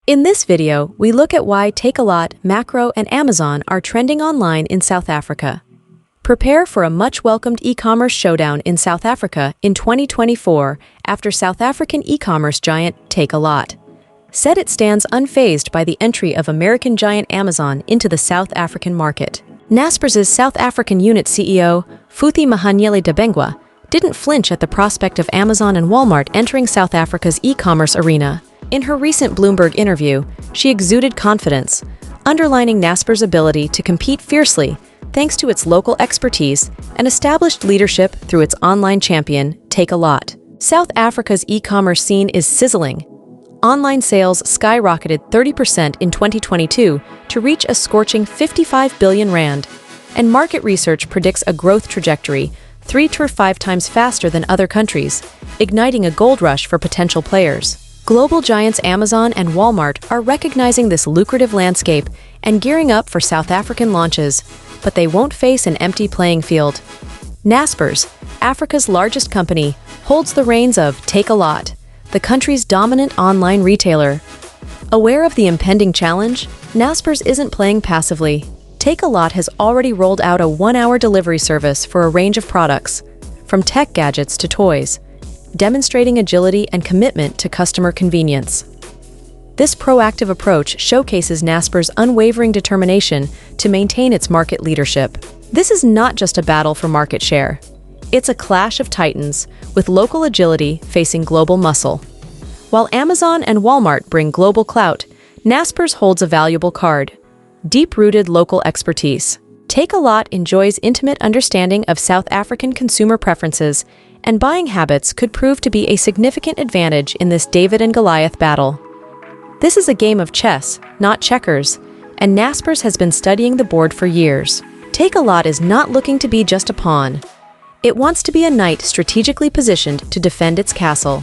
In this video, we look at why Takealot, Makro, and Amazon are trending online in South Africa. Prepare for a much-welcomed e-commerce showdown in South Africa in 2024 after South African e-commerce giant Takealot said it stands unfazed by the entry of American giant Amazon into the South African market. Naspers' South African unit CEO, Futhi Mahanyele Dabengwa, didn't flinch at the prospect of Amazon and Walmart entering South Africa's e-commerce arena. In her recent Bloomberg interview, she exuded confidence, underlining Naspers' ability to compete fiercely thanks to its local expertise and established leadership through its online champion, Takealot. South Africa's e-commerce scene is sizzling. Online sales skyrocketed 30% in 2022 to reach a scorching 55 billion rand, and market research predicts a growth trajectory 3 to 5 times faster than other countries, igniting a gold rush for potential players. Global giants Amazon and Walmart are recognizing this lucrative landscape and gearing up for South African launches, but they won't face an empty playing field. Naspers, Africa's largest company, holds the reins of Takealot, the country's dominant online retailer. Aware of the impending challenge, Naspers isn't playing passively. Takealot has already rolled out a 1-hour delivery service for a range of products, from tech gadgets to toys, demonstrating agility and commitment to customer convenience. This proactive approach showcases Naspers' unwavering determination to maintain its market leadership. This is not just a battle for market share. It's a clash of titans, with local agility facing global muscle. While Amazon and Walmart bring global clout, Naspers holds a valuable card: deep-rooted local expertise. Takealot enjoys intimate understanding of South African consumer preferences, and buying habits could prove to be a significant advantage in this David and Goliath battle. This is a game of chess, not checkers, and Naspers has been studying the board for years. Takealot is not looking to be just a pawn. It wants to be a knight strategically positioned to defend its castle.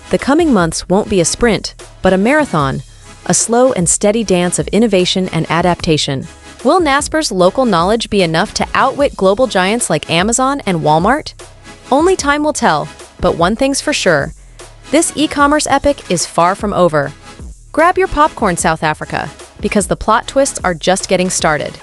The coming months won't be a sprint, but a marathon, a slow and steady dance of innovation and adaptation. Will Naspers' local knowledge be enough to outwit global giants like Amazon and Walmart? Only time will tell, but one thing's for sure: this e-commerce epic is far from over. Grab your popcorn, South Africa, because the plot twists are just getting started.